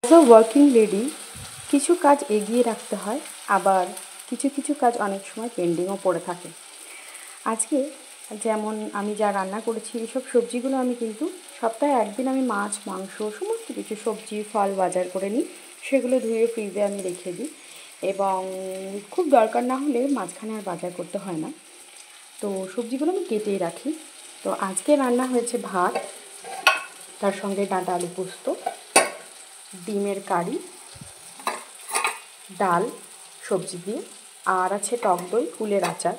As a working lady কিছু কাজ এগিয়ে রাখতে হয়, আবার কিছু কিছু কাজ অনেক সময় পেন্ডিংও পড়ে থাকে। আজকে যেমন আমি যা রান্না করেছি এইসব সবজিগুলো আমি কিন্তু সপ্তাহে একদিন আমি মাছ, মাংস, সমস্ত কিছু সবজি, ফল বাজার করে নিই। সেগুলো ধুয়ে ফ্রিজে আমি রেখে দিই এবং খুব দরকার না হলে মাঝখানে আর বাজার করতে হয় না। তো সবজিগুলো আমি কেটেই রাখি। তো আজকে রান্না হয়েছে ভাত, তার সঙ্গে ডাঁটা আলু পোস্ত, ডিমের কারি, ডাল সবজি দিয়ে, আর আছে টক দই, কুলের আচার।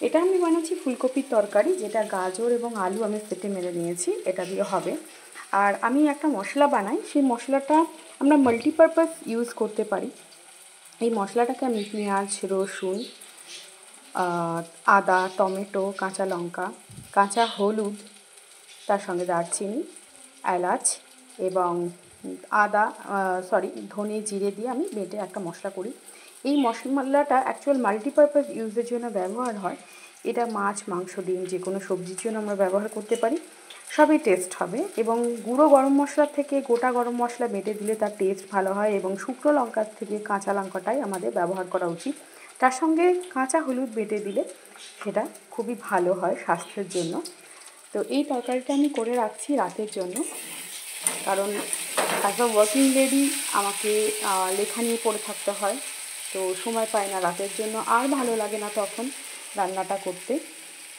এটা আমি বানাচ্ছি ফুলকপির তরকারি, যেটা গাজর এবং আলু আমি কেটে মেরে নিয়েছি, এটা দিয়ে হবে। আর আমি একটা মশলা বানাই, সেই মশলাটা আমরা মাল্টিপারপাস ইউজ করতে পারি। এই মশলাটাকে আমি পেঁয়াজ, রসুন, আদা, টমেটো, কাঁচা লঙ্কা, কাঁচা হলুদ, তার সঙ্গে দারচিনি, এলাচ এবং ধনে জিরে দিয়ে আমি বেটে একটা মশলা করি। এই মশলাটা অ্যাকচুয়াল মাল্টিপারপাস ইউজের জন্য ব্যবহার হয়। এটা মাছ, মাংস, ডিম যে কোনো সবজির জন্য আমরা ব্যবহার করতে পারি, সবই টেস্ট হবে। এবং গুঁড়ো গরম মশলার থেকে গোটা গরম মশলা বেটে দিলে তার টেস্ট ভালো হয়, এবং শুকনো লঙ্কার থেকে কাঁচা লঙ্কাটাই আমাদের ব্যবহার করা উচিত। তার সঙ্গে কাঁচা হলুদ বেটে দিলে সেটা খুবই ভালো হয় স্বাস্থ্যের জন্য। তো এই তরকারিটা আমি করে রাখছি রাতের জন্য, কারণ অ্যাজ আ ওয়ার্কিং লেডি আমাকে লেখা নিয়ে পড়ে থাকতে হয়, তো সময় পাই না রাতের জন্য, আর ভালো লাগে না তখন রান্নাটা করতে।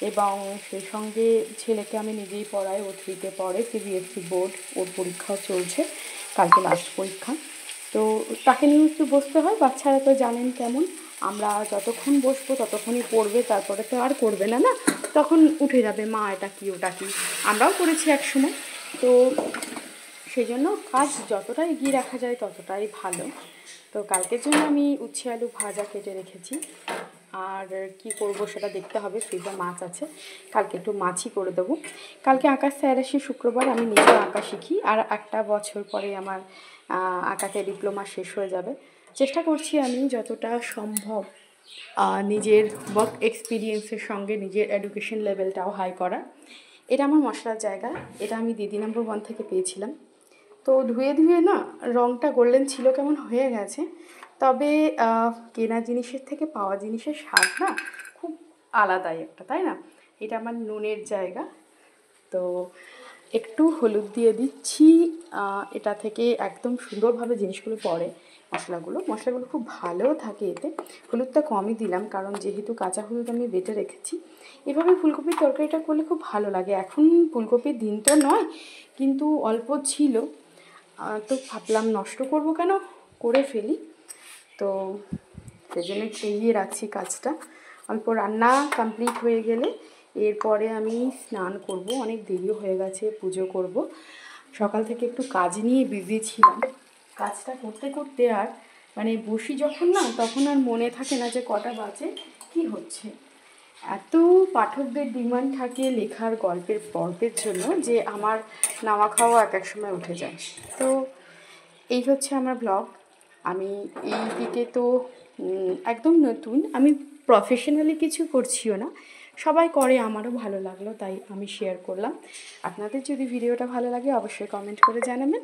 এবং সেই সঙ্গে ছেলেকে আমি নিজেই পড়াই, ও 3তে পড়ে, সিবিএসসি বোর্ড, ওর পরীক্ষাও চলছে, কালকে লাস্ট পরীক্ষা। তো তাকে নিয়ে একটু বসতে হয়। বাচ্চারা তো জানেন কেমন, আমরা যতক্ষণ বসবো ততক্ষণই পড়বে, তারপরে তো আর করবে না, তখন উঠে যাবে, মা এটা কী ওটা কী। আমরাও করেছি এক সময়। তো সেই জন্য কাজ যতটা এগিয়ে রাখা যায় ততটাই ভালো। তো কালকের জন্য আমি উচ্ছে আলু ভাজা কেটে রেখেছি, আর কি করব সেটা দেখতে হবে। ফ্রিজে মাছ আছে, কালকে একটু মাছই করে দেবো। কালকে আঁকার স্যার আসে, শুক্রবার আমি নিজে আঁকা শিখি, আর একটা বছর পরে আমার আঁকাতে ডিপ্লোমা শেষ হয়ে যাবে। চেষ্টা করছি আমি যতটা সম্ভব নিজের ওয়ার্ক এক্সপিরিয়েন্সের সঙ্গে নিজের এডুকেশন লেভেলটাও হাই করা। এটা আমার মশলার জায়গা, এটা আমি দিদি নাম্বার 1 থেকে পেয়েছিলাম। তো ধুয়ে ধুয়ে না রঙটা গোল্ডেন ছিল, কেমন হয়ে গেছে। তবে কেনা জিনিসের থেকে পাওয়া জিনিসের স্বাদ না খুব আলাদাই একটা, তাই না? এটা আমার নুনের জায়গা। তো একটু হলুদ দিয়ে দিচ্ছি, এটা থেকে একদম সুন্দরভাবে জিনিসগুলো পড়ে। মশলাগুলো খুব ভালো থাকে এতে। হলুদটা কমই দিলাম, কারণ যেহেতু কাঁচা হলুদ আমি বেটে রেখেছি। এভাবে ফুলকপির তরকারিটা করলে খুব ভালো লাগে। এখন ফুলকপির দিন তো নয়, কিন্তু অল্প ছিল, তো ভাবলাম নষ্ট করব কেন, করে ফেলি। তো সেই জন্য এগিয়ে রাখছি কাজটা। অল্প রান্না কমপ্লিট হয়ে গেলে এরপরে আমি স্নান করব, অনেক দেরিও হয়ে গেছে, পুজো করব। সকাল থেকে একটু কাজ নিয়ে বিজি ছিলাম, কাজটা করতে করতে আর বসি যখন না, তখন আর মনে থাকে না যে কটা বাজে, কি হচ্ছে। এত পাঠকদের ডিমান্ড থাকে লেখার গল্পের জন্য যে আমার নাওয়া খাওয়া এক সময় উঠে যায়। তো এই হচ্ছে আমার ব্লগ। আমি এই দিকে তো একদম নতুন, আমি প্রফেশনালি কিছু করছিও না, সবাই করে, আমারও ভালো লাগলো তাই আমি শেয়ার করলাম। আপনাদের যদি ভিডিওটা ভালো লাগে অবশ্যই কমেন্ট করে জানাবেন।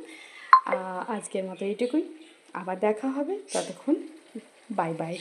আজকের মতো এইটুকুই, আবার দেখা হবে, ততক্ষণ বাই বাই।